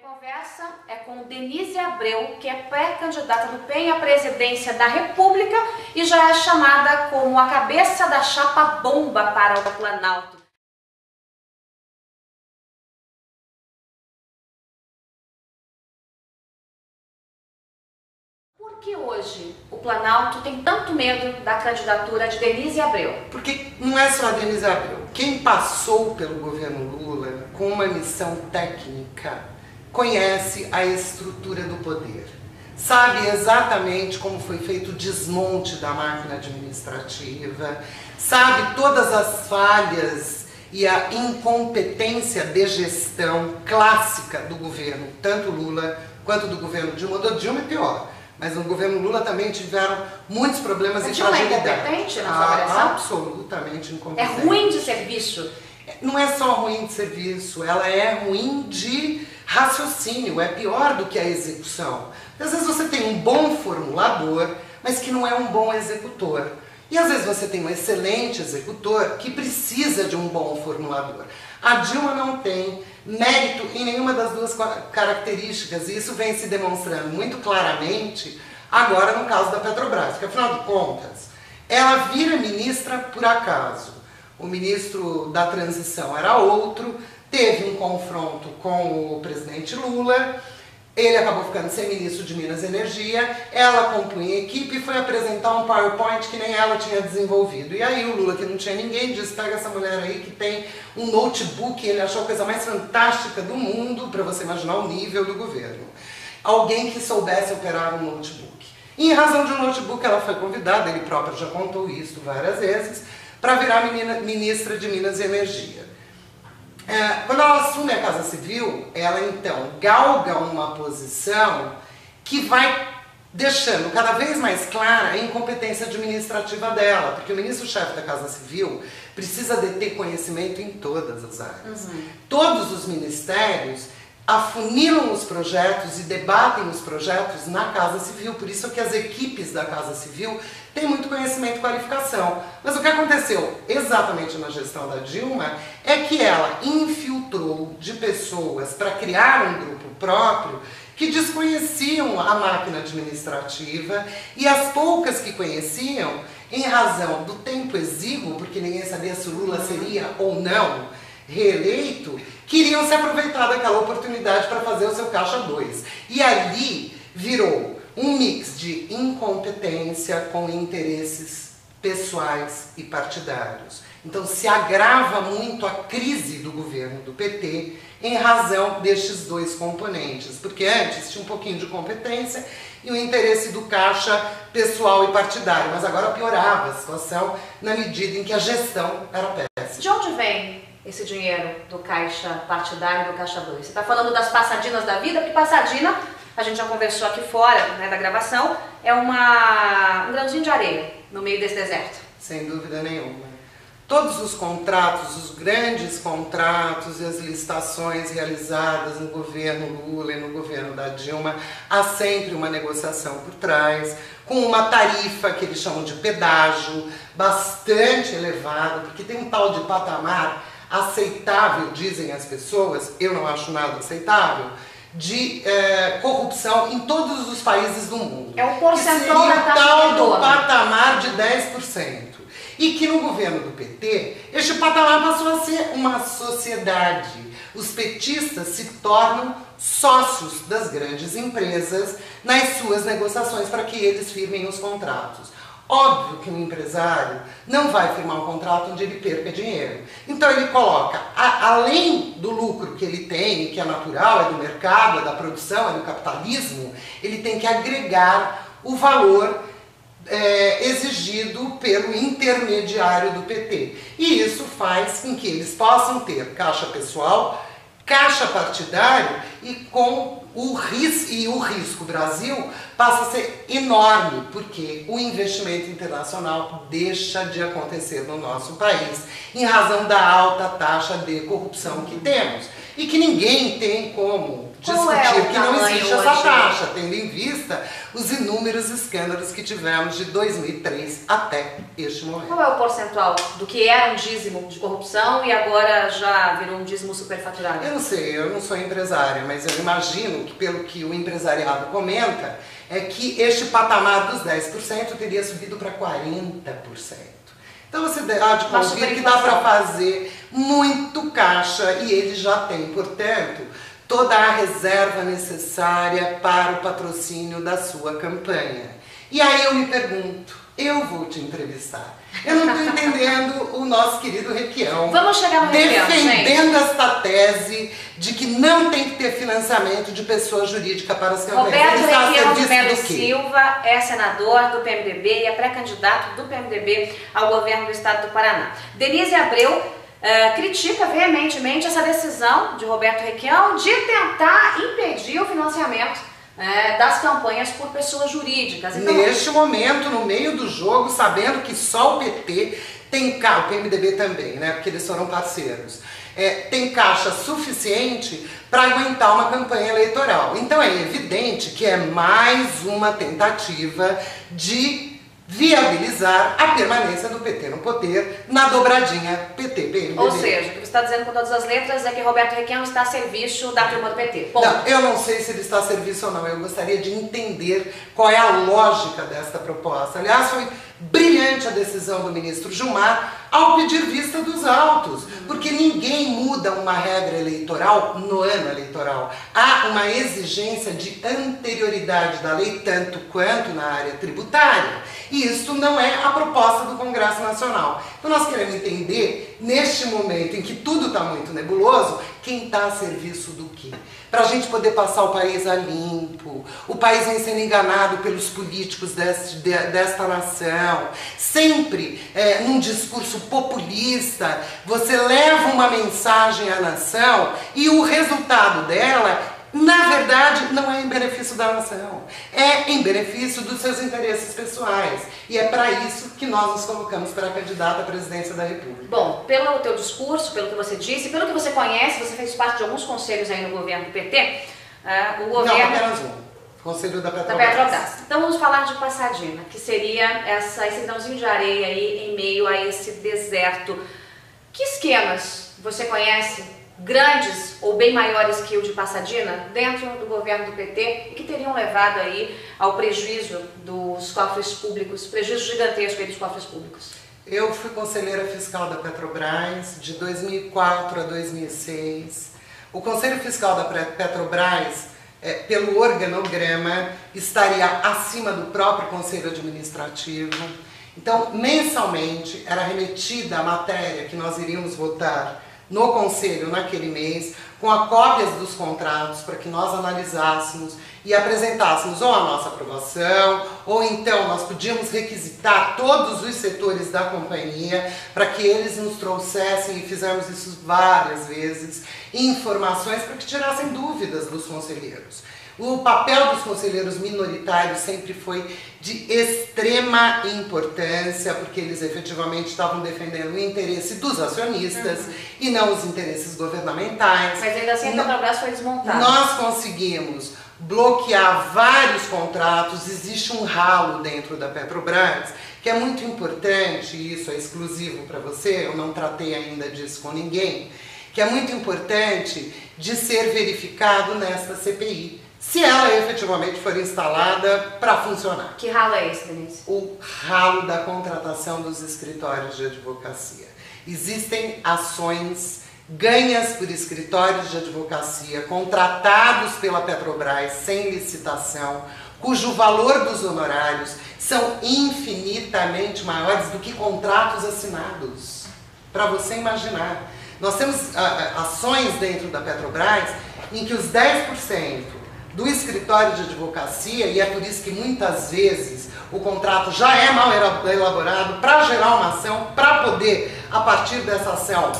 conversa é com Denise Abreu, que é pré-candidata do PEN à presidência da República e já é chamada como a cabeça da chapa bomba para o Planalto. Por que hoje o Planalto tem tanto medo da candidatura de Denise Abreu? Porque não é só a Denise Abreu. Quem passou pelo governo Lula com uma missão técnica conhece a estrutura do poder. Sabe exatamente como foi feito o desmonte da máquina administrativa, sabe todas as falhas e a incompetência de gestão clássica do governo, tanto Lula quanto do governo Dilma. Do Dilma é pior. Mas no governo Lula também tiveram muitos problemas e fragilidades. É incompetente na sua avaliação? Absolutamente incompetente. É ruim de serviço? Não é só ruim de serviço, ela é ruim de raciocínio, é pior do que a execução. Às vezes você tem um bom formulador, mas que não é um bom executor. E às vezes você tem um excelente executor que precisa de um bom formulador. A Dilma não tem mérito em nenhuma das duas características, e isso vem se demonstrando muito claramente agora no caso da Petrobras, porque afinal de contas, ela vira ministra por acaso. O ministro da transição era outro, teve um confronto com o presidente Lula, ele acabou ficando sem ministro de Minas e Energia, ela compunha equipe e foi apresentar um PowerPoint que nem ela tinha desenvolvido. E aí o Lula, que não tinha ninguém, disse, pega essa mulher aí que tem um notebook, ele achou a coisa mais fantástica do mundo, para você imaginar o nível do governo. Alguém que soubesse operar um notebook. E em razão de um notebook ela foi convidada, ele próprio já contou isso várias vezes, para virar ministra de Minas e Energia. Quando ela assume a Casa Civil, ela então galga uma posição que vai deixando cada vez mais clara a incompetência administrativa dela, porque o ministro-chefe da Casa Civil precisa de ter conhecimento em todas as áreas. Todos os ministérios afunilam os projetos e debatem os projetos na Casa Civil, por isso que as equipes da Casa Civil têm muito conhecimento e qualificação. Mas o que aconteceu exatamente na gestão da Dilma é que ela infiltrou de pessoas para criar um grupo próprio que desconheciam a máquina administrativa, e as poucas que conheciam, em razão do tempo exíguo, porque ninguém sabia se o Lula seria ou não reeleito, queriam se aproveitar daquela oportunidade para fazer o seu caixa 2. E ali virou um mix de incompetência com interesses pessoais e partidários. Então se agrava muito a crise do governo do PT em razão destes dois componentes, porque antes tinha um pouquinho de competência e o interesse do caixa pessoal e partidário, mas agora piorava a situação na medida em que a gestão era péssima. De onde vem esse dinheiro do caixa partidário e do caixa 2? Você está falando das passadinas da vida, porque passadina, a gente já conversou aqui fora, né, da gravação, é um grãozinho de areia no meio desse deserto. Sem dúvida nenhuma. Todos os contratos, os grandes contratos e as licitações realizadas no governo Lula e no governo da Dilma, há sempre uma negociação por trás, com uma tarifa que eles chamam de pedágio, bastante elevada, porque tem um tal de patamar aceitável, dizem as pessoas, eu não acho nada aceitável, de corrupção em todos os países do mundo. É o percentual da taxa tal de do retorno. patamar de 10%. E que no governo do PT, este patamar passou a ser uma sociedade. Os petistas se tornam sócios das grandes empresas nas suas negociações para que eles firmem os contratos. Óbvio que um empresário não vai firmar um contrato onde ele perca dinheiro. Então ele coloca, além do lucro que ele tem, que é natural, é do mercado, é da produção, é do capitalismo, ele tem que agregar o valor exigido pelo intermediário do PT. E isso faz com que eles possam ter caixa pessoal, caixa partidário, e com o risco Brasil passa a ser enorme, porque o investimento internacional deixa de acontecer no nosso país, em razão da alta taxa de corrupção que temos, e que ninguém tem como discutir. Qual é garantir que não existe essa hoje? taxa, tendo em vista os inúmeros escândalos que tivemos de 2003 até este momento. Qual é o percentual do que era um dízimo de corrupção e agora já virou um dízimo superfaturado? Eu não sei, eu não sou empresária, mas eu imagino que pelo que o empresariado comenta, é que este patamar dos 10% teria subido para 40%. Então você há de convir que dá para fazer muito caixa e ele já tem, portanto, toda a reserva necessária para o patrocínio da sua campanha. E aí eu me pergunto, eu vou te entrevistar. Eu não estou entendendo o nosso querido Requião. Vamos chegar no Requião, defendendo esta tese de que não tem que ter financiamento de pessoa jurídica para as campanhas. Roberto Requião de Melo Silva é senador do PMDB e é pré-candidato do PMDB ao governo do estado do Paraná. Denise Abreu critica veementemente essa decisão de Roberto Requião de tentar impedir o financiamento das campanhas por pessoas jurídicas. Então, neste momento, no meio do jogo, sabendo que só o PT tem caixa, o PMDB também, né, porque eles foram parceiros, tem caixa suficiente para aguentar uma campanha eleitoral. Então é evidente que é mais uma tentativa de viabilizar a permanência do PT no poder na dobradinha PT-PMDB. Ou seja, o que você está dizendo com todas as letras é que Roberto Requião está a serviço da turma do PT. Ponto. Não, eu não sei se ele está a serviço ou não, eu gostaria de entender qual é a lógica desta proposta. Aliás, foi brilhante a decisão do ministro Gilmar ao pedir vista dos autos, porque ninguém muda uma regra eleitoral no ano eleitoral. Há uma exigência de anterioridade da lei, tanto quanto na área tributária, e isso não é a proposta do Congresso Nacional. Então nós queremos entender, neste momento em que tudo está muito nebuloso, quem está a serviço do quê? Para a gente poder passar o país a limpo, o país vem sendo enganado pelos políticos desta nação, sempre num discurso populista, você leva uma mensagem à nação e o resultado dela, na verdade, não é em benefício da nação, é em benefício dos seus interesses pessoais. E é para isso que nós nos colocamos para a candidata à presidência da República. Bom, pelo teu discurso, pelo que você disse, pelo que você conhece, você fez parte de alguns conselhos aí no governo do PT, o governo... Não, apenas um. Conselho da Petrobras. Da Petrobras. Então vamos falar de Passadina, que seria esse grãozinho de areia aí em meio a esse deserto. Que esquemas você conhece, grandes ou bem maiores que o de Passadina, dentro do governo do PT e que teriam levado aí ao prejuízo dos cofres públicos, prejuízo gigantesco aí dos cofres públicos? Eu fui conselheira fiscal da Petrobras de 2004 a 2006. O Conselho Fiscal da Petrobras, pelo organograma, estaria acima do próprio Conselho Administrativo. Então, mensalmente, era remetida a matéria que nós iríamos votar no Conselho naquele mês, com a cópias dos contratos para que nós analisássemos e apresentássemos ou a nossa aprovação, ou então nós podíamos requisitar todos os setores da companhia para que eles nos trouxessem, e fizemos isso várias vezes, informações para que tirassem dúvidas dos conselheiros. O papel dos conselheiros minoritários sempre foi de extrema importância, porque eles efetivamente estavam defendendo o interesse dos acionistas e não os interesses governamentais. Mas ainda assim a Petrobras foi desmontada. Nós conseguimos bloquear vários contratos, existe um ralo dentro da Petrobras, que é muito importante, e isso é exclusivo para você, eu não tratei ainda disso com ninguém, que é muito importante de ser verificado nesta CPI. Se ela efetivamente for instalada para funcionar. Que ralo é esse, Denise? O ralo da contratação dos escritórios de advocacia. Existem ações ganhas por escritórios de advocacia contratados pela Petrobras sem licitação, cujo valor dos honorários são infinitamente maiores do que contratos assinados. Para você imaginar. Nós temos ações dentro da Petrobras em que os 10% do escritório de advocacia, e é por isso que muitas vezes o contrato já é mal elaborado para gerar uma ação, para poder, a partir dessa ação,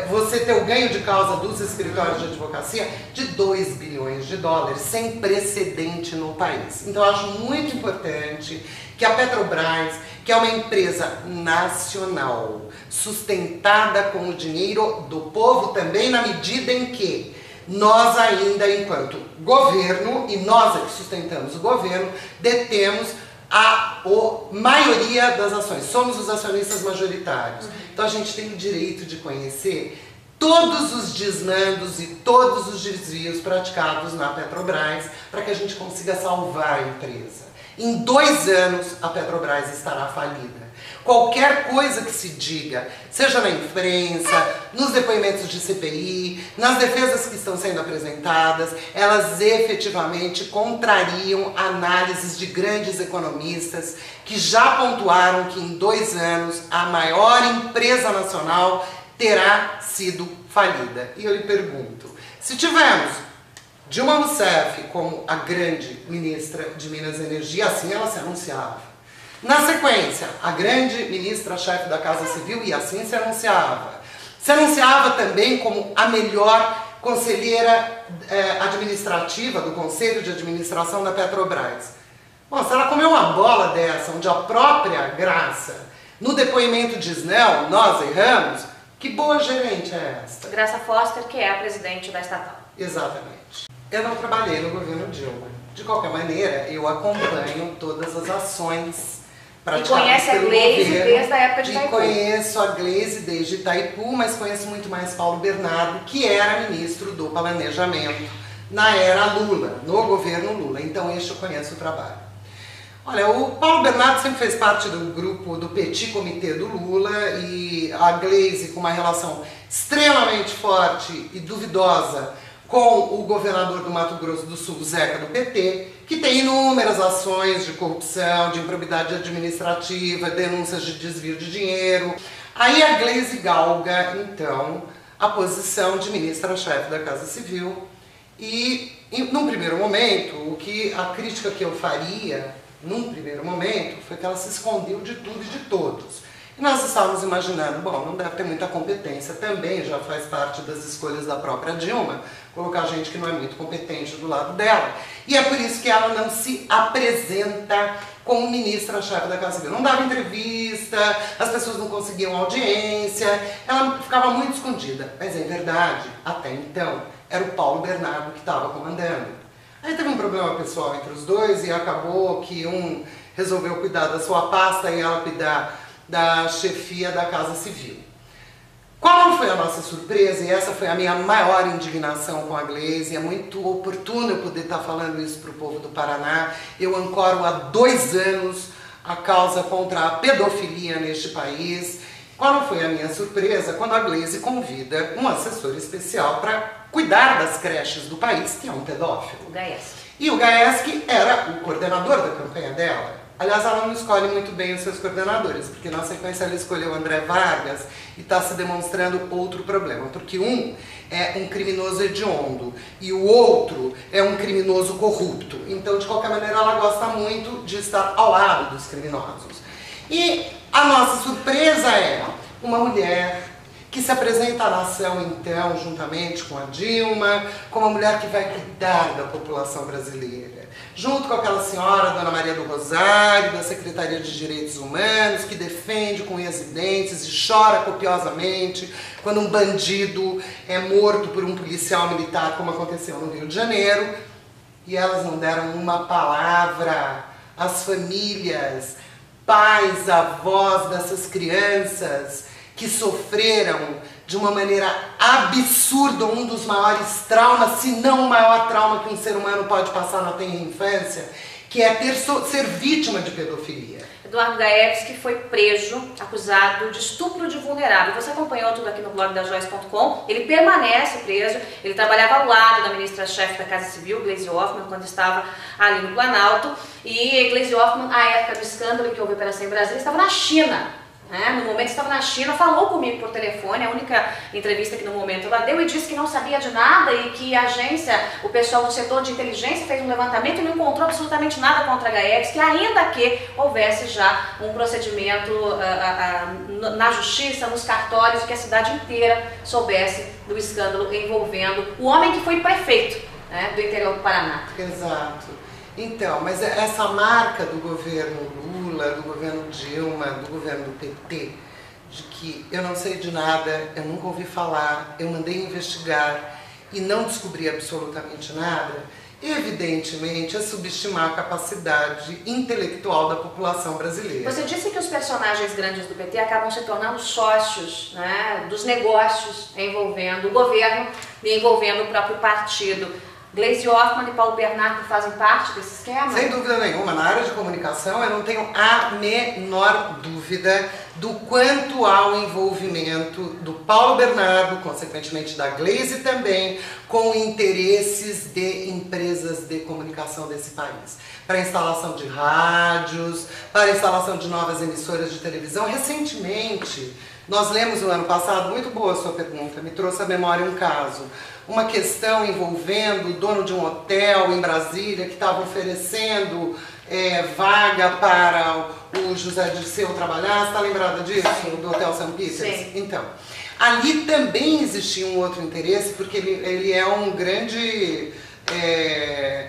você ter o ganho de causa dos escritórios de advocacia de 2 bilhões de dólares, sem precedente no país. Então eu acho muito importante que a Petrobras, que é uma empresa nacional, sustentada com o dinheiro do povo também, na medida em que nós ainda, enquanto governo, e nós é que sustentamos o governo, detemos a maioria das ações, somos os acionistas majoritários. Então a gente tem o direito de conhecer todos os desmandos e todos os desvios praticados na Petrobras para que a gente consiga salvar a empresa. Em 2 anos a Petrobras estará falida. Qualquer coisa que se diga, seja na imprensa, nos depoimentos de CPI, nas defesas que estão sendo apresentadas, elas efetivamente contrariam análises de grandes economistas que já pontuaram que em 2 anos a maior empresa nacional terá sido falida. E eu lhe pergunto, se tivermos Dilma Rousseff como a grande ministra de Minas e Energia, assim ela se anunciava. Na sequência, a grande ministra-chefe da Casa Civil, e assim se anunciava. Se anunciava também como a melhor conselheira administrativa do Conselho de Administração da Petrobras. Bom, se ela comeu uma bola dessa, onde a própria Graça, no depoimento diz não, nós erramos, que boa gerente é esta? Graça Foster, que é a presidente da estatal. Exatamente. Eu não trabalhei no governo Dilma. De qualquer maneira, eu acompanho todas as ações praticadas e conhece a Gleisi desde a época de Itaipu. E conheço a Gleisi desde Itaipu, mas conheço muito mais Paulo Bernardo, que era ministro do Planejamento na era Lula, no governo Lula. Então, este eu conheço o trabalho. Olha, o Paulo Bernardo sempre fez parte do grupo do Petit Comitê do Lula e a Gleisi com uma relação extremamente forte e duvidosa com o governador do Mato Grosso do Sul, Zeca, do PT, que tem inúmeras ações de corrupção, de improbidade administrativa, denúncias de desvio de dinheiro. Aí a Gleisi galga, então, a posição de ministra-chefe da Casa Civil e, num primeiro momento, a crítica que eu faria, num primeiro momento, foi que ela se escondeu de tudo e de todos. E nós estávamos imaginando, bom, não deve ter muita competência também, já faz parte das escolhas da própria Dilma, colocar gente que não é muito competente do lado dela. E é por isso que ela não se apresenta como ministra-chefe da Casa Civil. Não dava entrevista, as pessoas não conseguiam audiência, ela ficava muito escondida. Mas é verdade, até então, era o Paulo Bernardo que estava comandando. Aí teve um problema pessoal entre os dois e acabou que um resolveu cuidar da sua pasta e ela cuidar da chefia da Casa Civil. Qual não foi a nossa surpresa, e essa foi a minha maior indignação com a Gleisi, é muito oportuno eu poder estar falando isso para o povo do Paraná. Eu ancoro há 2 anos a causa contra a pedofilia neste país. Qual não foi a minha surpresa quando a Gleisi convida um assessor especial para cuidar das creches do país, que é um pedófilo. O Gaeski. E o Gaeski era o coordenador da campanha dela. Aliás, ela não escolhe muito bem os seus coordenadores, porque na sequência ela escolheu André Vargas e está se demonstrando outro problema, porque um é um criminoso hediondo e o outro é um criminoso corrupto. Então, de qualquer maneira, ela gosta muito de estar ao lado dos criminosos. E a nossa surpresa é uma mulher que se apresenta à nação, então, juntamente com a Dilma, como uma mulher que vai cuidar da população brasileira. Junto com aquela senhora, Dona Maria do Rosário, da Secretaria de Direitos Humanos, que defende com unhas e dentes e chora copiosamente quando um bandido é morto por um policial militar, como aconteceu no Rio de Janeiro. E elas não deram uma palavra às famílias, pais, avós dessas crianças que sofreram de uma maneira absurda um dos maiores traumas, se não o maior trauma que um ser humano pode passar na tenra infância, que é ser vítima de pedofilia. Eduardo Gaeski foi preso, acusado de estupro de vulnerável. Você acompanhou tudo aqui no blog da Joice.com. Ele permanece preso. Ele trabalhava ao lado da ministra-chefe da Casa Civil, Gleisi Hoffmann, quando estava ali no Planalto. E Gleisi Hoffmann, à época do escândalo que houve pela Sem Brasil, estava na China. No momento estava na China, falou comigo por telefone, a única entrevista que no momento ela deu, e disse que não sabia de nada e que a agência, o pessoal do setor de inteligência fez um levantamento e não encontrou absolutamente nada contra a Gaeski, ainda que houvesse já um procedimento na justiça, nos cartórios, que a cidade inteira soubesse do escândalo envolvendo o homem que foi prefeito, do interior do Paraná. Exato. Então, mas essa marca do governo Lula, do governo Dilma, do governo do PT, de que eu não sei de nada, eu nunca ouvi falar, eu mandei investigar, e não descobrir absolutamente nada, evidentemente é subestimar a capacidade intelectual da população brasileira. Você disse que os personagens grandes do PT acabam se tornando sócios, né, dos negócios envolvendo o governo e envolvendo o próprio partido. Gleisi Hoffmann e Paulo Bernardo fazem parte desse esquema? Sem dúvida nenhuma. Na área de comunicação eu não tenho a menor dúvida do quanto há o envolvimento do Paulo Bernardo, consequentemente da Gleisi também, com interesses de empresas de comunicação desse país. Para a instalação de rádios, para a instalação de novas emissoras de televisão. Recentemente, nós lemos no ano passado, muito boa a sua pergunta, me trouxe à memória um caso, uma questão envolvendo o dono de um hotel em Brasília que estava oferecendo vaga para o José Dirceu trabalhar. Você está lembrada disso? Sim. Do Hotel St. Peters? Sim. Então, ali também existia um outro interesse, porque ele é um grande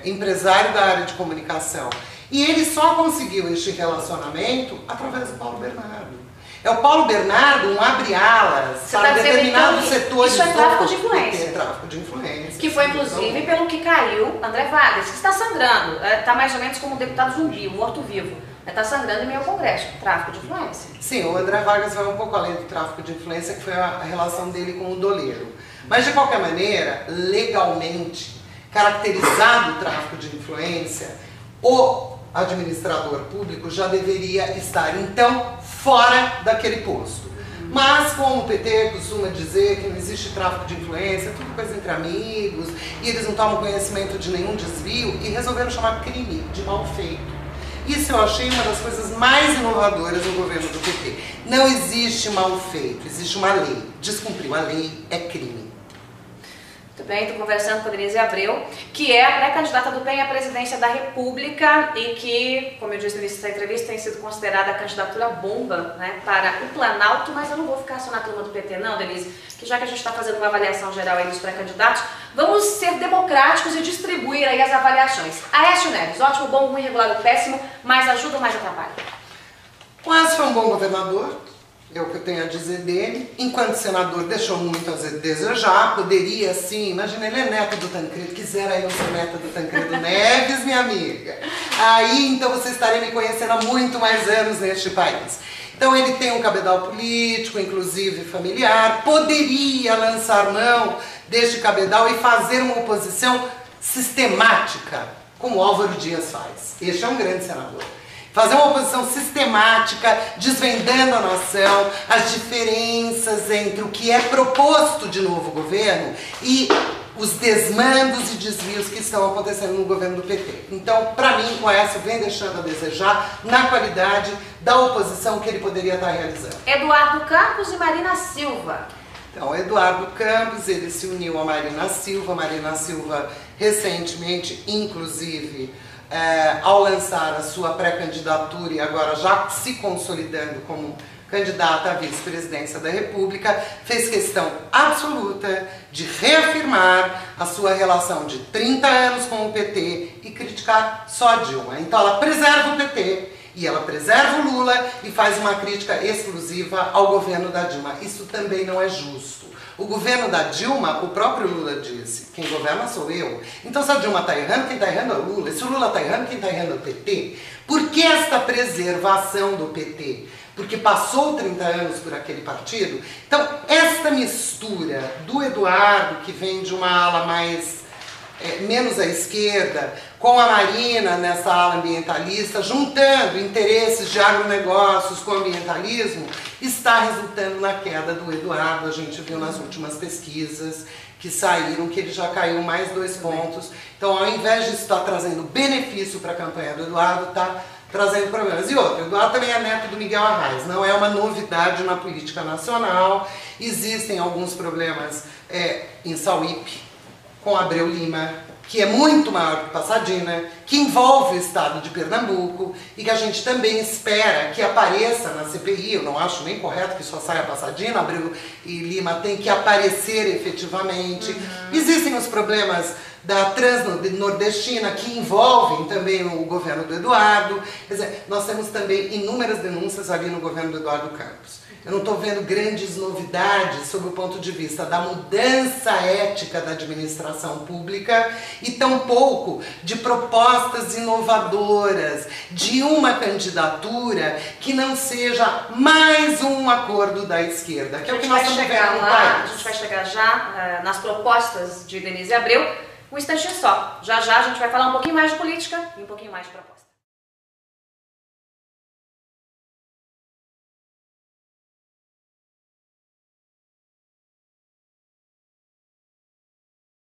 empresário da área de comunicação. E ele só conseguiu este relacionamento através do Paulo Bernardo. É o Paulo Bernardo um abre-alas para determinados setores. Isso é tráfico de influência. É tráfico de influência. Que foi inclusive pelo que caiu André Vargas, que está sangrando. Está mais ou menos como um deputado zumbi, um morto-vivo. Está sangrando em meio ao Congresso. Tráfico de influência. Sim, o André Vargas vai um pouco além do tráfico de influência, que foi a relação dele com o doleiro. Mas de qualquer maneira, legalmente, caracterizado o tráfico de influência, o administrador público já deveria estar, então, fora daquele posto. Mas como o PT costuma dizer que não existe tráfico de influência, tudo coisa entre amigos, e eles não tomam conhecimento de nenhum desvio, e resolveram chamar crime de mal feito. Isso eu achei uma das coisas mais inovadoras no governo do PT. Não existe mal feito, existe uma lei. Descumpriu a lei é crime. Muito bem, estou conversando com a Denise Abreu, que é a pré-candidata do PEN à presidência da República e que, como eu disse no início da entrevista, tem sido considerada a candidatura bomba, né, para o Planalto, mas eu não vou ficar só na turma do PT não, Denise, que já que a gente está fazendo uma avaliação geral aí dos pré-candidatos, vamos ser democráticos e distribuir aí as avaliações. Aécio Neves, ótimo, bom, ruim, regular ou péssimo, mais ajuda ou mais atrapalha? O Aécio foi um bom governador. É o que eu tenho a dizer dele. Enquanto senador, deixou muito a desejar. Poderia, sim, imagina, ele é neto do Tancredo. Quisera eu ser neta do Tancredo Neves, minha amiga. Aí, então, você estaria me conhecendo há muito mais anos neste país. Então, ele tem um cabedal político, inclusive familiar. Poderia lançar mão deste cabedal e fazer uma oposição sistemática, como Álvaro Dias faz. Este é um grande senador. Fazer uma oposição sistemática, desvendando a nação, as diferenças entre o que é proposto de novo governo e os desmandos e desvios que estão acontecendo no governo do PT. Então, para mim, o Aécio vem deixando a desejar na qualidade da oposição que ele poderia estar realizando. Eduardo Campos e Marina Silva. Então, Eduardo Campos, ele se uniu a Marina Silva recentemente, inclusive, ao lançar a sua pré-candidatura e agora já se consolidando como candidata à vice-presidência da República, fez questão absoluta de reafirmar a sua relação de 30 anos com o PT e criticar só a Dilma. Então ela preserva o PT e ela preserva o Lula e faz uma crítica exclusiva ao governo da Dilma. Isso também não é justo. O governo da Dilma, o próprio Lula disse, quem governa sou eu. Então se a Dilma está errando, quem está errando é o Lula. E se o Lula está errando, quem está errando é o PT. Por que esta preservação do PT? Porque passou 30 anos por aquele partido. Então esta mistura do Eduardo, que vem de uma ala mais menos à esquerda, com a Marina nessa ala ambientalista, juntando interesses de agronegócios com ambientalismo, está resultando na queda do Eduardo. A gente viu nas últimas pesquisas que saíram que ele já caiu mais 2 pontos. Então, ao invés de estar trazendo benefício para a campanha do Eduardo, está trazendo problemas. E outro, o Eduardo também é neto do Miguel Arraes, não é uma novidade na política nacional. Existem alguns problemas em Sauípe, com Abreu Lima, que é muito maior que Passadina, que envolve o estado de Pernambuco e que a gente também espera que apareça na CPI. Eu não acho nem correto que só saia Passadina, Abreu e Lima tem que aparecer efetivamente. Existem os problemas da Transnordestina, que envolvem também o governo do Eduardo. Quer dizer, nós temos também inúmeras denúncias ali no governo do Eduardo Campos. Eu não estou vendo grandes novidades sob o ponto de vista da mudança ética da administração pública e tampouco de propostas inovadoras, de uma candidatura que não seja mais um acordo da esquerda, que é o que nós estamos vendo no país. A gente vai chegar já nas propostas de Denise Abreu, um instantinho só. Já já a gente vai falar um pouquinho mais de política e um pouquinho mais de proposta.